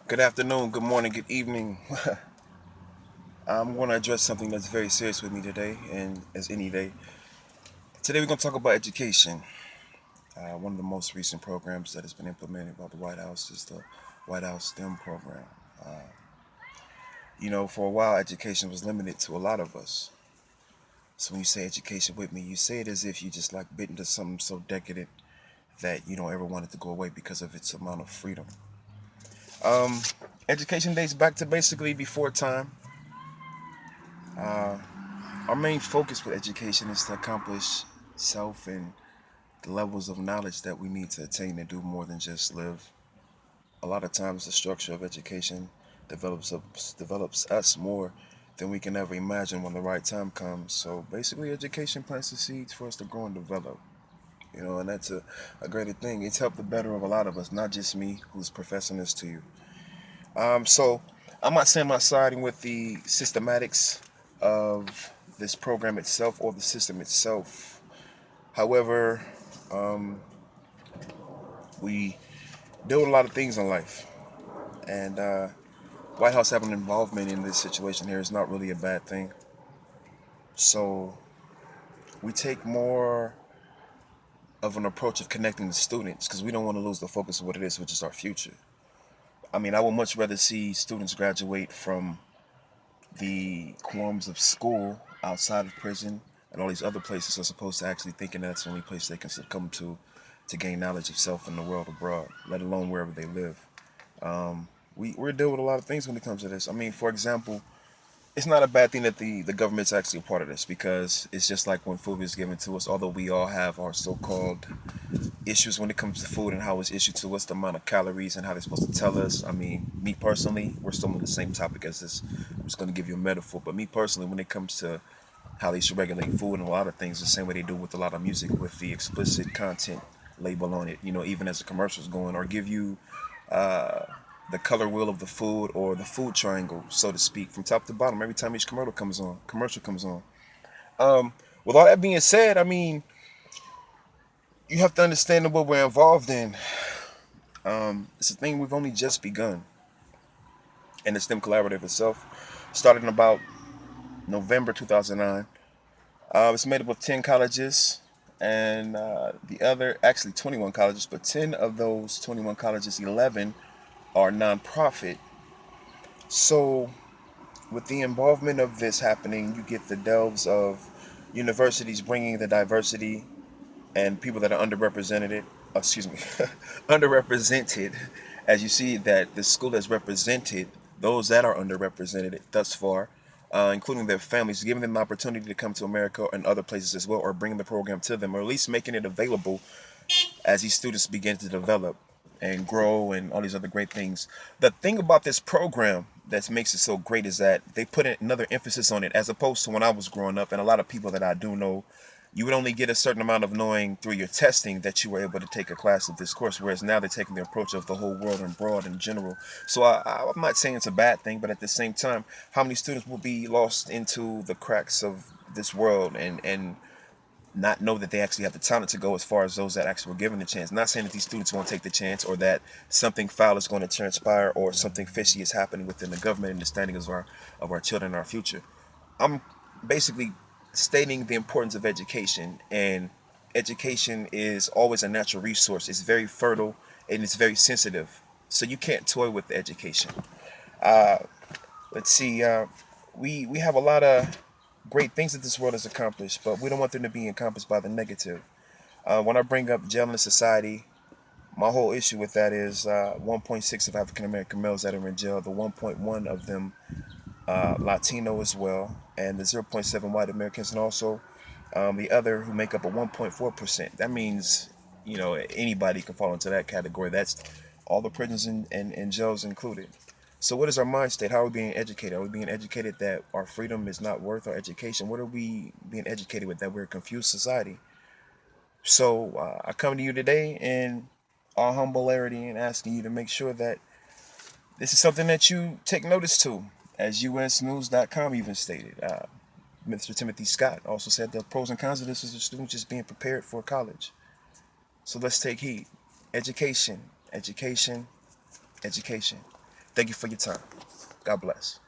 Good afternoon, good morning, good evening. I'm going to address something that's very serious with me today, and as any day. Today, we're going to talk about education. One of the most recent programs that has been implemented by the White House is the White House STEM program. Uh, for a while, education was limited to a lot of us. So when you say education with me, you say it as if you just like bit into something so decadent that you don't ever want it to go away because of its amount of freedom. Um, Education dates back to basically before time. Uh, Our main focus with education is to accomplish self and the levels of knowledge that we need to attain to do more than just live. A lot of times, the structure of education develops us more than we can ever imagine when the right time comes. So basically, education plants the seeds for us to grow and develop. And that's a greater thing. It's helped the better of a lot of us, not just me who's professing this to you. So I'm not saying I'm not siding with the systematics of this program itself or the system itself. However, um, we deal with a lot of things in life, and White House having involvement in this situation here is not really a bad thing. So we take more of an approach of connecting the students because we don't want to lose the focus of what it is, which is our future. I mean, I would much rather see students graduate from the qualms of school outside of prison and all these other places as opposed to actually thinking that's the only place they can succumb to gain knowledge of self and the world abroad, let alone wherever they live. We're dealing with a lot of things when it comes to this. I mean, for example, it's not a bad thing that the government's actually a part of this because it's just like when food is given to us, although we all have our so-called issues when it comes to food and how it's issued to us, the amount of calories and how they're supposed to tell us. I mean, me personally, we're still on the same topic as this. I'm just going to give you a metaphor. But me personally, when it comes to how they should regulate food and a lot of things, the same way they do with a lot of music with the explicit content label on it, even as the commercial's going, or give you uh, the color wheel of the food or the food triangle, so to speak, from top to bottom every time each commercial comes on. Um, with all that being said, I mean, you have to understand what we're involved in. It's a thing we've only just begun. And the STEM Collaborative itself started in about November 2009. It's made up of 10 colleges and the other, actually 21 colleges, but 10 of those 21 colleges, 11 are nonprofit. So, with the involvement of this happening, you get the delves of universities bringing the diversity and people that are underrepresented, excuse me, underrepresented, as you see that the school has represented those that are underrepresented thus far, including their families, giving them the opportunity to come to America and other places as well, or bringing the program to them, or at least making it available as these students begin to develop and grow and all these other great things. The thing about this program that makes it so great is that they put another emphasis on it as opposed to when I was growing up, and a lot of people that I do know, you would only get a certain amount of knowing through your testing that you were able to take a class of this course, whereas now they're taking the approach of the whole world and broad in general. So I'm not saying it's a bad thing, but at the same time, how many students will be lost into the cracks of this world and not know that they actually have the talent to go as far as those that actually were given the chance. Not saying that these students won't take the chance or that something foul is going to transpire or something fishy is happening within the government and the standing of our children and our future. I'm basically stating the importance of education, and education is always a natural resource. It's very fertile and it's very sensitive. So you can't toy with education. Uh, let's see. We have a lot of great things that this world has accomplished, but we don't want them to be encompassed by the negative. When I bring up jail in society, my whole issue with that is 1.6 of African American males that are in jail, the 1.1 of them Latino as well, and the zero point 0.7 white Americans, and also the other who make up a 1.4%. That means, anybody can fall into that category. That's all the prisons and jails included. So what is our mind state? How are we being educated? Are we being educated that our freedom is not worth our education? What are we being educated with? That we're a confused society. So I come to you today in all humblelarity and asking you to make sure that this is something that you take notice to, as USNews.com even stated. Mr. Timothy Scott also said the pros and cons of this is the student just being prepared for college. So let's take heed. Education, education, education. Thank you for your time. God bless.